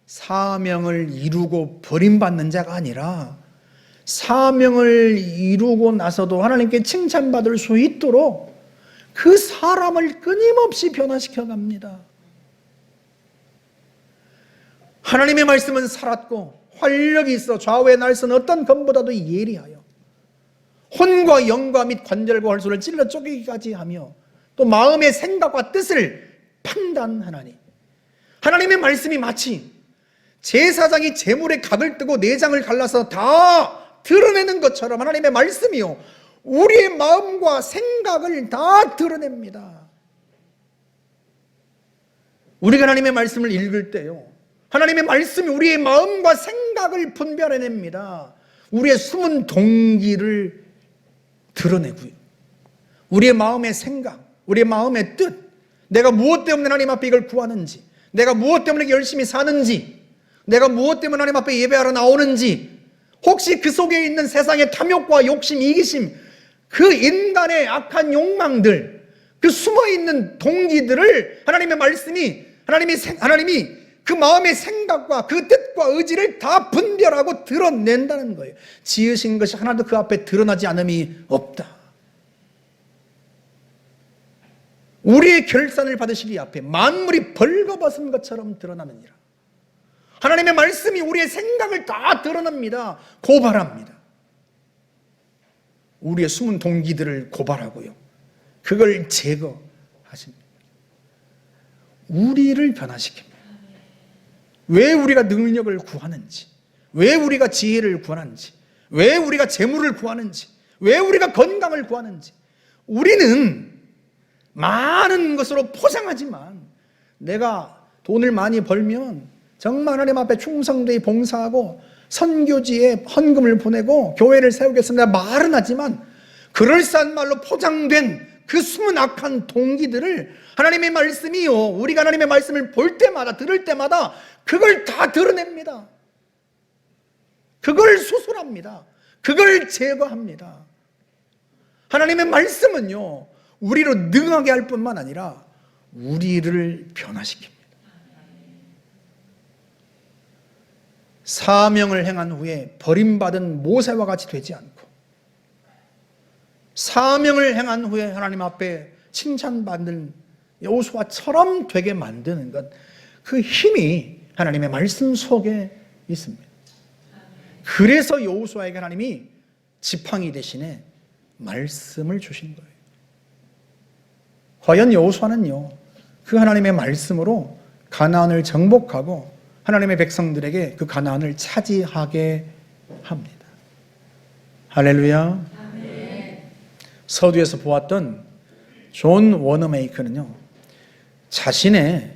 사명을 이루고 버림받는 자가 아니라 사명을 이루고 나서도 하나님께 칭찬받을 수 있도록 그 사람을 끊임없이 변화시켜 갑니다. 하나님의 말씀은 살았고 활력이 있어 좌우의 날선 어떤 검보다도 예리하여 혼과 영과 및 관절과 혈소를 찔러 쪼개기까지 하며 또 마음의 생각과 뜻을 판단하나니, 하나님의 말씀이 마치 제사장이 제물에 각을 뜨고 내장을 갈라서 다 드러내는 것처럼 하나님의 말씀이요 우리의 마음과 생각을 다 드러냅니다. 우리가 하나님의 말씀을 읽을 때요, 하나님의 말씀이 우리의 마음과 생각을 분별해냅니다. 우리의 숨은 동기를 드러내고요, 우리의 마음의 생각, 우리의 마음의 뜻, 내가 무엇 때문에 하나님 앞에 이걸 구하는지, 내가 무엇 때문에 열심히 사는지, 내가 무엇 때문에 하나님 앞에 예배하러 나오는지, 혹시 그 속에 있는 세상의 탐욕과 욕심, 이기심, 그 인간의 악한 욕망들, 그 숨어있는 동기들을 하나님의 말씀이, 하나님이 그 마음의 생각과 그 뜻과 의지를 다 분별하고 드러낸다는 거예요. 지으신 것이 하나도 그 앞에 드러나지 않음이 없다. 우리의 결산을 받으시기 앞에 만물이 벌거벗은 것처럼 드러나느니라. 하나님의 말씀이 우리의 생각을 다 드러납니다. 고발합니다. 우리의 숨은 동기들을 고발하고요, 그걸 제거하십니다. 우리를 변화시킵니다. 왜 우리가 능력을 구하는지, 왜 우리가 지혜를 구하는지, 왜 우리가 재물을 구하는지, 왜 우리가 건강을 구하는지, 우리는 많은 것으로 포장하지만 내가 돈을 많이 벌면 정말 하나님 앞에 충성되이 봉사하고 선교지에 헌금을 보내고 교회를 세우겠습니다 말은 하지만 그럴싸한 말로 포장된 그 숨은 악한 동기들을 하나님의 말씀이요, 우리가 하나님의 말씀을 볼 때마다 들을 때마다 그걸 다 드러냅니다. 그걸 수술합니다. 그걸 제거합니다. 하나님의 말씀은요 우리로 능하게 할 뿐만 아니라 우리를 변화시킵니다. 사명을 행한 후에 버림받은 모세와 같이 되지 않고, 사명을 행한 후에 하나님 앞에 칭찬받는 여호수아처럼 되게 만드는 것, 그 힘이 하나님의 말씀 속에 있습니다. 그래서 여호수아에게 하나님이 지팡이 대신에 말씀을 주신 거예요. 과연 여호수아는요 그 하나님의 말씀으로 가나안을 정복하고 하나님의 백성들에게 그 가나안을 차지하게 합니다. 할렐루야. 아멘. 서두에서 보았던 존 워너메이커는요 자신의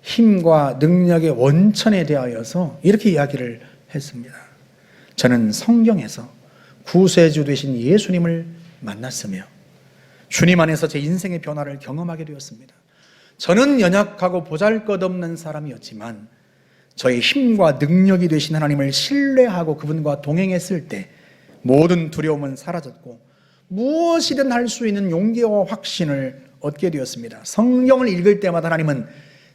힘과 능력의 원천에 대하여서 이렇게 이야기를 했습니다. 저는 성경에서 구세주 되신 예수님을 만났으며 주님 안에서 제 인생의 변화를 경험하게 되었습니다. 저는 연약하고 보잘것없는 사람이었지만 저의 힘과 능력이 되신 하나님을 신뢰하고 그분과 동행했을 때 모든 두려움은 사라졌고 무엇이든 할 수 있는 용기와 확신을 얻게 되었습니다. 성경을 읽을 때마다 하나님은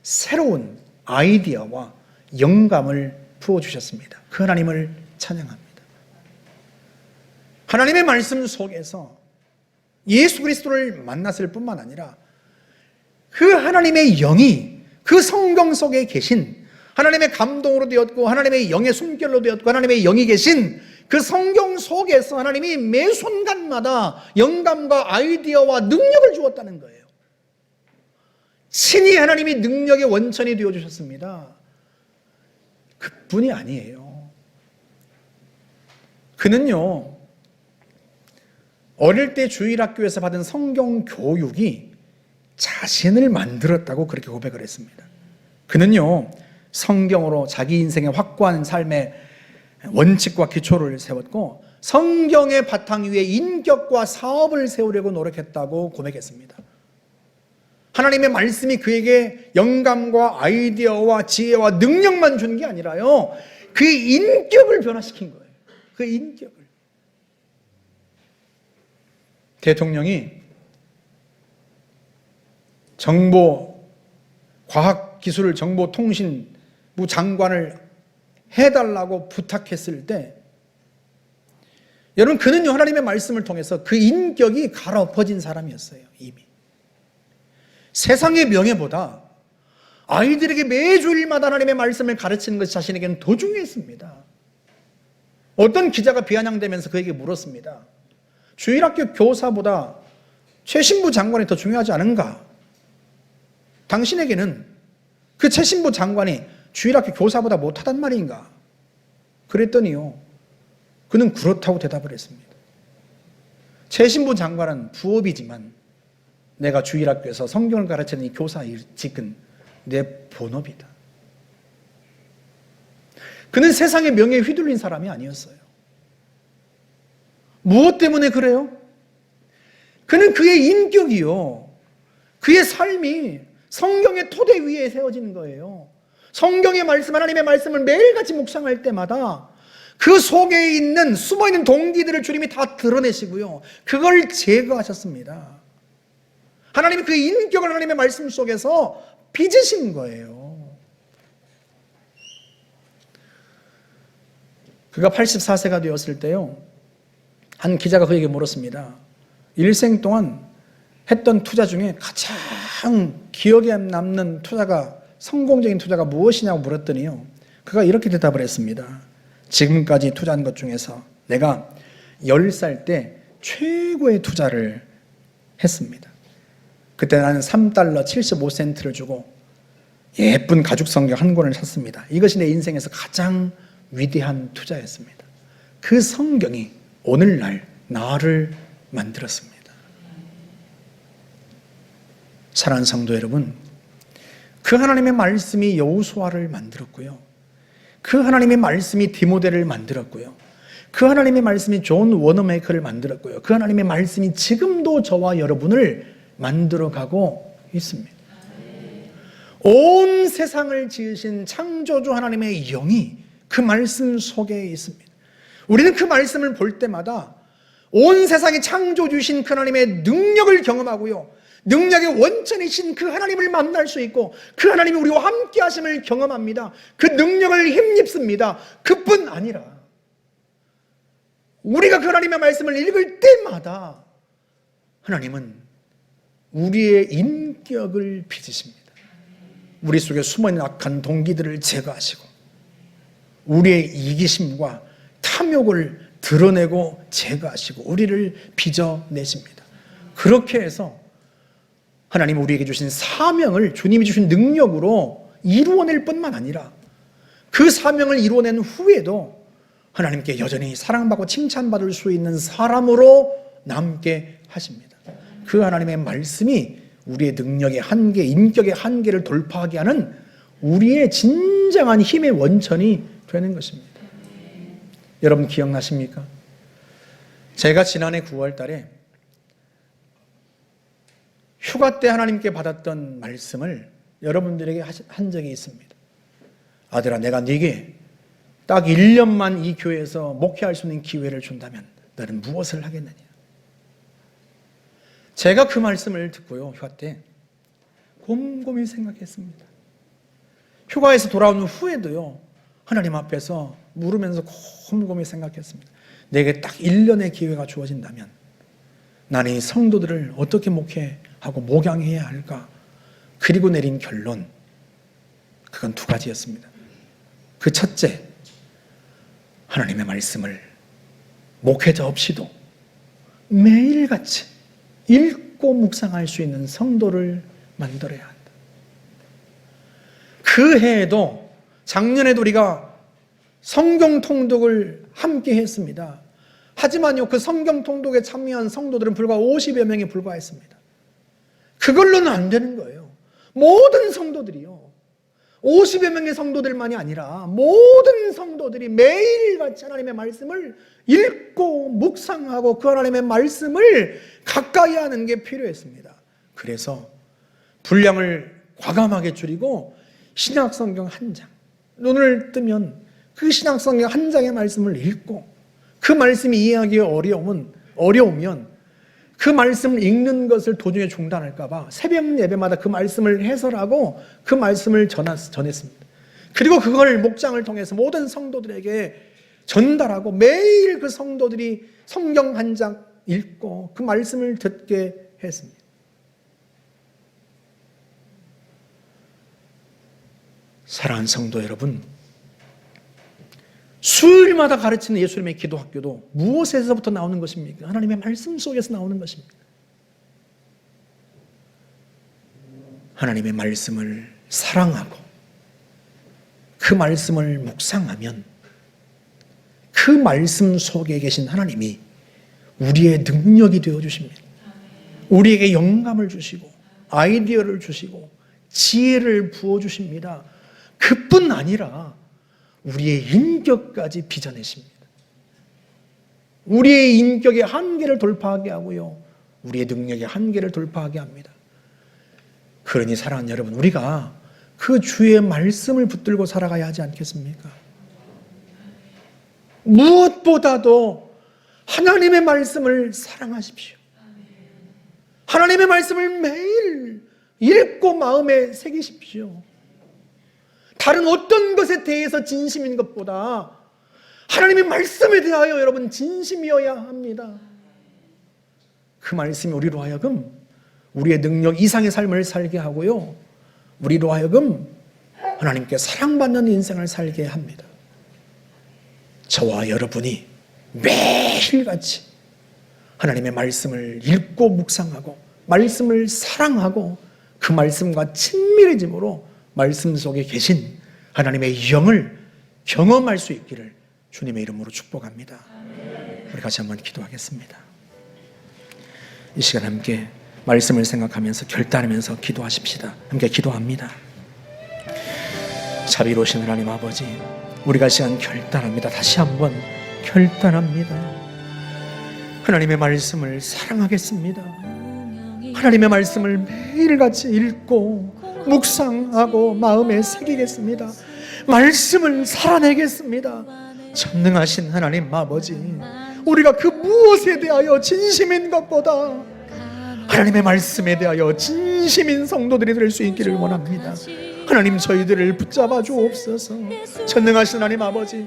새로운 아이디어와 영감을 부어주셨습니다. 그 하나님을 찬양합니다. 하나님의 말씀 속에서 예수 그리스도를 만났을 뿐만 아니라 그 하나님의 영이 그 성경 속에 계신, 하나님의 감동으로 되었고 하나님의 영의 숨결로 되었고 하나님의 영이 계신 그 성경 속에서 하나님이 매 순간마다 영감과 아이디어와 능력을 주었다는 거예요. 친히 하나님이 능력의 원천이 되어주셨습니다. 그뿐이 아니에요. 그는요 어릴 때 주일학교에서 받은 성경 교육이 자신을 만들었다고 그렇게 고백을 했습니다. 그는요 성경으로 자기 인생의 확고한 삶의 원칙과 기초를 세웠고 성경의 바탕 위에 인격과 사업을 세우려고 노력했다고 고백했습니다. 하나님의 말씀이 그에게 영감과 아이디어와 지혜와 능력만 준 게 아니라요 그 인격을 변화시킨 거예요. 그 인격을. 대통령이 과학기술 정보통신부 장관을 해달라고 부탁했을 때, 여러분, 그는요, 하나님의 말씀을 통해서 그 인격이 갈아엎어진 사람이었어요. 이미 세상의 명예보다 아이들에게 매주일마다 하나님의 말씀을 가르치는 것이 자신에게는 더 중요했습니다. 어떤 기자가 비아냥대면서 그에게 물었습니다. 주일학교 교사보다 최신부 장관이 더 중요하지 않은가? 당신에게는 그 최신부 장관이 주일학교 교사보다 못하단 말인가? 그랬더니요, 그는 그렇다고 대답을 했습니다. 최신부 장관은 부업이지만 내가 주일학교에서 성경을 가르치는 이 교사직은 내 본업이다. 그는 세상의 명예에 휘둘린 사람이 아니었어요. 무엇 때문에 그래요? 그는 그의 인격이요, 그의 삶이 성경의 토대 위에 세워지는 거예요. 성경의 말씀, 하나님의 말씀을 매일같이 묵상할 때마다 그 속에 있는 숨어있는 동기들을 주님이 다 드러내시고요, 그걸 제거하셨습니다. 하나님이 그 인격을 하나님의 말씀 속에서 빚으신 거예요. 그가 84세가 되었을 때요, 한 기자가 그에게 물었습니다. 일생 동안 했던 투자 중에 가장 기억에 남는 투자가, 성공적인 투자가 무엇이냐고 물었더니요, 그가 이렇게 대답을 했습니다. 지금까지 투자한 것 중에서 내가 10살 때 최고의 투자를 했습니다. 그때 나는 3달러 75센트를 주고 예쁜 가죽 성경 한 권을 샀습니다. 이것이 내 인생에서 가장 위대한 투자였습니다. 그 성경이 오늘날 나를 만들었습니다. 사랑하는 성도 여러분, 그 하나님의 말씀이 여호수아를 만들었고요, 그 하나님의 말씀이 디모데를 만들었고요, 그 하나님의 말씀이 존 워너메이커를 만들었고요, 그 하나님의 말씀이 지금도 저와 여러분을 만들어가고 있습니다. 온 세상을 지으신 창조주 하나님의 영이 그 말씀 속에 있습니다. 우리는 그 말씀을 볼 때마다 온 세상의 창조주신 그 하나님의 능력을 경험하고요, 능력의 원천이신 그 하나님을 만날 수 있고, 그 하나님이 우리와 함께 하심을 경험합니다. 그 능력을 힘입습니다. 그뿐 아니라 우리가 그 하나님의 말씀을 읽을 때마다 하나님은 우리의 인격을 빚으십니다. 우리 속에 숨어있는 악한 동기들을 제거하시고 우리의 이기심과 탐욕을 드러내고 제거하시고 우리를 빚어내십니다. 그렇게 해서 하나님이 우리에게 주신 사명을 주님이 주신 능력으로 이루어낼 뿐만 아니라 그 사명을 이루어낸 후에도 하나님께 여전히 사랑받고 칭찬받을 수 있는 사람으로 남게 하십니다. 그 하나님의 말씀이 우리의 능력의 한계, 인격의 한계를 돌파하게 하는 우리의 진정한 힘의 원천이 되는 것입니다. 여러분 기억나십니까? 제가 지난해 9월 달에 휴가 때 하나님께 받았던 말씀을 여러분들에게 한 적이 있습니다. 아들아, 내가 네게 딱 1년만 이 교회에서 목회할 수 있는 기회를 준다면 너는 무엇을 하겠느냐? 제가 그 말씀을 듣고요, 휴가 때 곰곰이 생각했습니다. 휴가에서 돌아온 후에도요, 하나님 앞에서 물으면서 곰곰이 생각했습니다. 내게 딱 1년의 기회가 주어진다면 나는 이 성도들을 어떻게 목회하고 목양해야 할까? 그리고 내린 결론, 그건 두 가지였습니다. 그 첫째, 하나님의 말씀을 목회자 없이도 매일같이 읽고 묵상할 수 있는 성도를 만들어야 한다. 그 해에도, 작년에도 우리가 성경 통독을 함께 했습니다. 하지만요, 그 성경 통독에 참여한 성도들은 불과 50여 명에 불과했습니다. 그걸로는 안 되는 거예요. 모든 성도들이요, 50여 명의 성도들만이 아니라 모든 성도들이 매일같이 하나님의 말씀을 읽고 묵상하고 그 하나님의 말씀을 가까이 하는 게 필요했습니다. 그래서 분량을 과감하게 줄이고 신약성경 한 장, 눈을 뜨면 그 신약성경 한 장의 말씀을 읽고 그 말씀이 이해하기 어려우면 그 말씀을 읽는 것을 도중에 중단할까 봐 새벽 예배마다 그 말씀을 해설하고 그 말씀을 전했습니다. 그리고 그걸 목장을 통해서 모든 성도들에게 전달하고 매일 그 성도들이 성경 한 장 읽고 그 말씀을 듣게 했습니다. 사랑하는 성도 여러분, 수요일마다 가르치는 예수님의 기도학교도 무엇에서부터 나오는 것입니까? 하나님의 말씀 속에서 나오는 것입니다. 하나님의 말씀을 사랑하고 그 말씀을 묵상하면 그 말씀 속에 계신 하나님이 우리의 능력이 되어주십니다. 우리에게 영감을 주시고 아이디어를 주시고 지혜를 부어주십니다. 그뿐 아니라 우리의 인격까지 빚어내십니다. 우리의 인격의 한계를 돌파하게 하고요, 우리의 능력의 한계를 돌파하게 합니다. 그러니 사랑하는 여러분, 우리가 그 주의 말씀을 붙들고 살아가야 하지 않겠습니까? 무엇보다도 하나님의 말씀을 사랑하십시오. 하나님의 말씀을 매일 읽고 마음에 새기십시오. 다른 어떤 것에 대해서 진심인 것보다 하나님의 말씀에 대하여 여러분 진심이어야 합니다. 그 말씀이 우리로 하여금 우리의 능력 이상의 삶을 살게 하고요, 우리로 하여금 하나님께 사랑받는 인생을 살게 합니다. 저와 여러분이 매일같이 하나님의 말씀을 읽고 묵상하고 말씀을 사랑하고 그 말씀과 친밀해짐으로 말씀 속에 계신 하나님의 영을 경험할 수 있기를 주님의 이름으로 축복합니다. 우리 같이 한번 기도하겠습니다. 이 시간 함께 말씀을 생각하면서 결단하면서 기도하십시다. 함께 기도합니다. 자비로우신 하나님 아버지, 우리가 이 시간 결단합니다. 다시 한번 결단합니다. 하나님의 말씀을 사랑하겠습니다. 하나님의 말씀을 매일같이 읽고 묵상하고 마음에 새기겠습니다. 말씀을 살아내겠습니다. 전능하신 하나님 아버지, 우리가 그 무엇에 대하여 진심인 것보다 하나님의 말씀에 대하여 진심인 성도들이 될 수 있기를 원합니다. 하나님, 저희들을 붙잡아 주옵소서. 전능하신 하나님 아버지,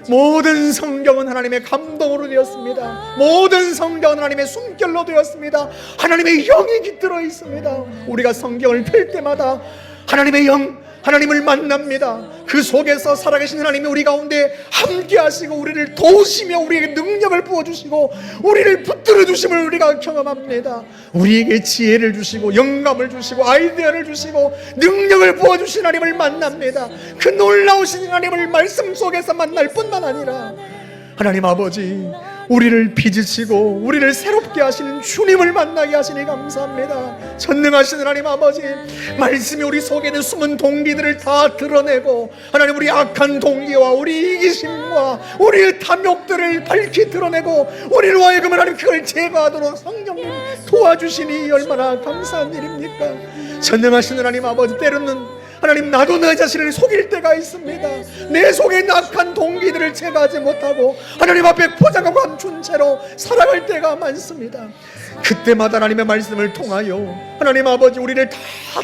모든 성경은 하나님의 감동으로 되었습니다. 모든 성경은 하나님의 숨결로 되었습니다. 하나님의 영이 깃들어 있습니다. 우리가 성경을 펼 때마다 하나님의 영, 하나님을 만납니다. 그 속에서 살아계신 하나님이 우리 가운데 함께 하시고 우리를 도우시며 우리에게 능력을 부어주시고 우리를 붙들어 주심을 우리가 경험합니다. 우리에게 지혜를 주시고 영감을 주시고 아이디어를 주시고 능력을 부어주신 하나님을 만납니다. 그 놀라우신 하나님을 말씀 속에서 만날 뿐만 아니라 하나님 아버지, 우리를 빚으시고 우리를 새롭게 하시는 주님을 만나게 하시니 감사합니다. 전능하신 하나님 아버지, 말씀이 우리 속에 있는 숨은 동기들을 다 드러내고 하나님, 우리 악한 동기와 우리 이기심과 우리의 탐욕들을 밝히 드러내고 우리로 하여금 하나님 그걸 제거하도록 성령님 도와주시니 얼마나 감사한 일입니까? 전능하신 하나님 아버지, 때로는 하나님, 나도 내 자신을 속일 때가 있습니다. 내 속에 낙한 동기들을 제거하지 못하고 하나님 앞에 포장하고 감춘 채로 살아갈 때가 많습니다. 그때마다 하나님의 말씀을 통하여 하나님 아버지, 우리를 다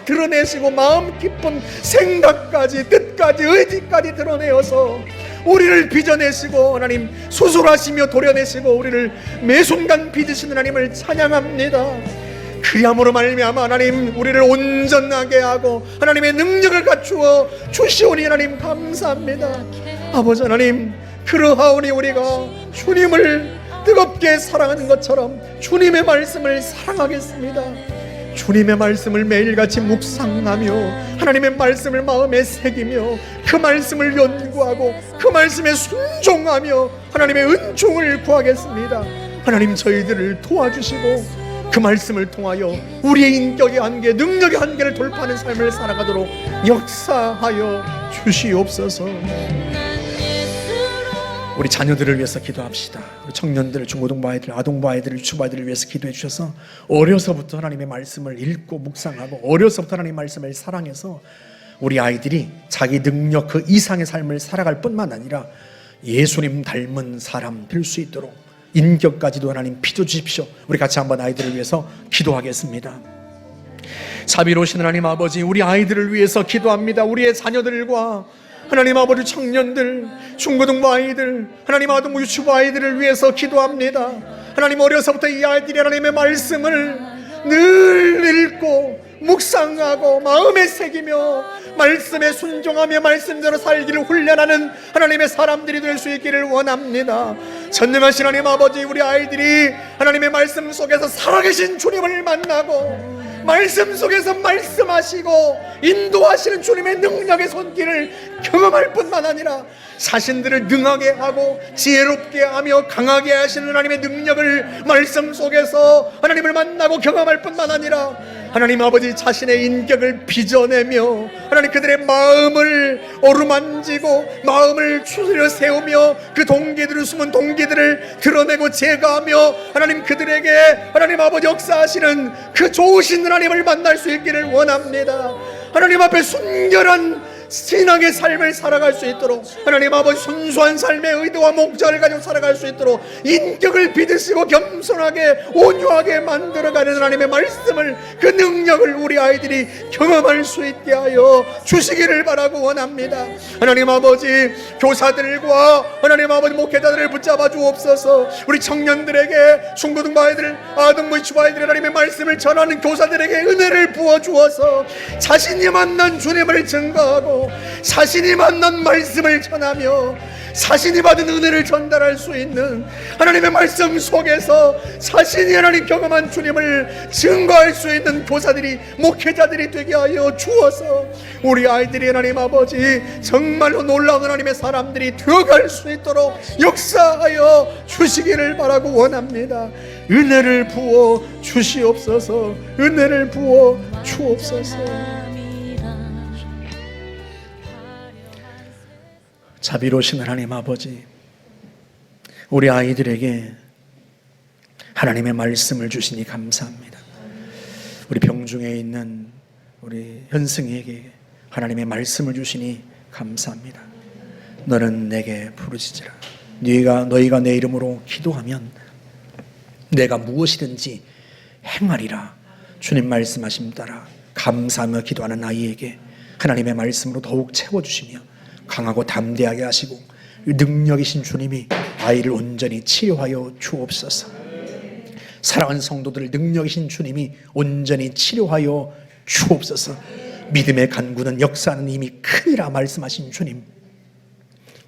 드러내시고 마음 깊은 생각까지 뜻까지 의지까지 드러내어서 우리를 빚어내시고 하나님 수술하시며 도려내시고 우리를 매 순간 빚으시는 하나님을 찬양합니다. 그리함으로 말미암아 하나님, 우리를 온전하게 하고 하나님의 능력을 갖추어 주시오니 하나님 감사합니다. 아버지 하나님, 그러하오니 우리가 주님을 뜨겁게 사랑하는 것처럼 주님의 말씀을 사랑하겠습니다. 주님의 말씀을 매일같이 묵상하며 하나님의 말씀을 마음에 새기며 그 말씀을 연구하고 그 말씀에 순종하며 하나님의 은총을 구하겠습니다. 하나님, 저희들을 도와주시고 그 말씀을 통하여 우리의 인격의 한계, 능력의 한계를 돌파하는 삶을 살아가도록 역사하여 주시옵소서. 우리 자녀들을 위해서 기도합시다. 우리 청년들, 중고등부 아이들, 아동부 아이들, 유치부 아이들을 위해서 기도해 주셔서 어려서부터 하나님의 말씀을 읽고 묵상하고 어려서부터 하나님의 말씀을 사랑해서 우리 아이들이 자기 능력 그 이상의 삶을 살아갈 뿐만 아니라 예수님 닮은 사람 될 수 있도록 인격까지도 하나님 빚어주십시오. 우리 같이 한번 아이들을 위해서 기도하겠습니다. 자비로우신 하나님 아버지, 우리 아이들을 위해서 기도합니다. 우리의 자녀들과 하나님 아버지 청년들, 중고등부 아이들, 하나님 아동부 유치부 아이들을 위해서 기도합니다. 하나님 어려서부터 이 아이들이 하나님의 말씀을 늘 읽고 묵상하고 마음에 새기며 말씀에 순종하며 말씀대로 살기를 훈련하는 하나님의 사람들이 될 수 있기를 원합니다. 전능하신 하나님 아버지, 우리 아이들이 하나님의 말씀 속에서 살아계신 주님을 만나고 말씀 속에서 말씀하시고 인도하시는 주님의 능력의 손길을 경험할 뿐만 아니라 자신들을 능하게 하고 지혜롭게 하며 강하게 하시는 하나님의 능력을 말씀 속에서 하나님을 만나고 경험할 뿐만 아니라 하나님 아버지 자신의 인격을 빚어내며 하나님 그들의 마음을 어루만지고 마음을 추스려 세우며 그 동기들을 숨은 동기들을 드러내고 제거하며 하나님 그들에게 하나님 아버지 역사하시는 그 좋으신 하나님을 만날 수 있기를 원합니다. 하나님 앞에 순결한 신앙의 삶을 살아갈 수 있도록 하나님 아버지 순수한 삶의 의도와 목적을 가지고 살아갈 수 있도록 인격을 빚으시고 겸손하게 온유하게 만들어가는 하나님의 말씀을 그 능력을 우리 아이들이 경험할 수 있게 하여 주시기를 바라고 원합니다. 하나님 아버지 교사들과 하나님 아버지 목회자들을 붙잡아 주옵소서. 우리 청년들에게 중고등부 아이들 아동부 유치부 아이들 하나님의 말씀을 전하는 교사들에게 은혜를 부어 주어서 자신이 만난 주님을 증거하고 자신이 만난 말씀을 전하며 자신이 받은 은혜를 전달할 수 있는 하나님의 말씀 속에서 자신이 하나님 경험한 주님을 증거할 수 있는 교사들이 목회자들이 되게 하여 주어서 우리 아이들이 하나님 아버지 정말로 놀라운 하나님의 사람들이 되어갈 수 있도록 역사하여 주시기를 바라고 원합니다. 은혜를 부어 주시옵소서. 은혜를 부어 주옵소서. 자비로우신 하나님 아버지, 우리 아이들에게 하나님의 말씀을 주시니 감사합니다. 우리 병중에 있는 우리 현승이에게 하나님의 말씀을 주시니 감사합니다. 너는 내게 부르짖으라. 너희가 내 이름으로 기도하면 내가 무엇이든지 행하리라. 주님 말씀하심 따라 감사하며 기도하는 아이에게 하나님의 말씀으로 더욱 채워주시며 강하고 담대하게 하시고 능력이신 주님이 아이를 온전히 치료하여 주옵소서. 사랑하는 성도들, 능력이신 주님이 온전히 치료하여 주옵소서. 믿음의 간구는 역사는 이미 크니라 말씀하신 주님,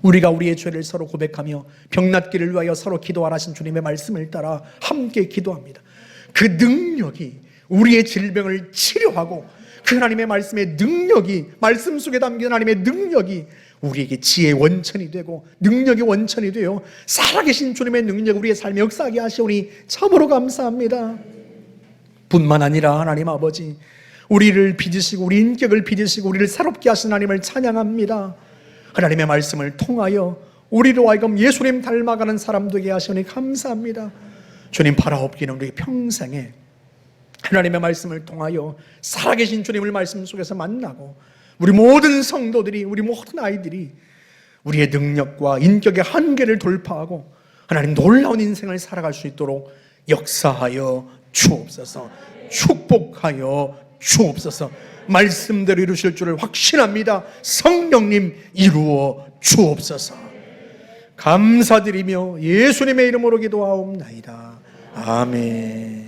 우리가 우리의 죄를 서로 고백하며 병낫기를 위하여 서로 기도하라 하신 주님의 말씀을 따라 함께 기도합니다. 그 능력이 우리의 질병을 치료하고 그 하나님의 말씀의 능력이, 말씀 속에 담긴 하나님의 능력이 우리에게 지혜의 원천이 되고 능력의 원천이 되어 살아계신 주님의 능력 우리의 삶에 역사하게 하시오니 참으로 감사합니다. 뿐만 아니라 하나님 아버지, 우리를 빚으시고 우리 인격을 빚으시고 우리를 새롭게 하신 하나님을 찬양합니다. 하나님의 말씀을 통하여 우리로 하여금 예수님 닮아가는 사람 되게 하시오니 감사합니다. 주님 바라옵기는 우리 평생에 하나님의 말씀을 통하여 살아계신 주님을 말씀 속에서 만나고 우리 모든 성도들이, 우리 모든 아이들이 우리의 능력과 인격의 한계를 돌파하고 하나님 놀라운 인생을 살아갈 수 있도록 역사하여 주옵소서. 축복하여 주옵소서. 말씀대로 이루실 줄을 확신합니다. 성령님 이루어 주옵소서. 감사드리며 예수님의 이름으로 기도하옵나이다. 아멘.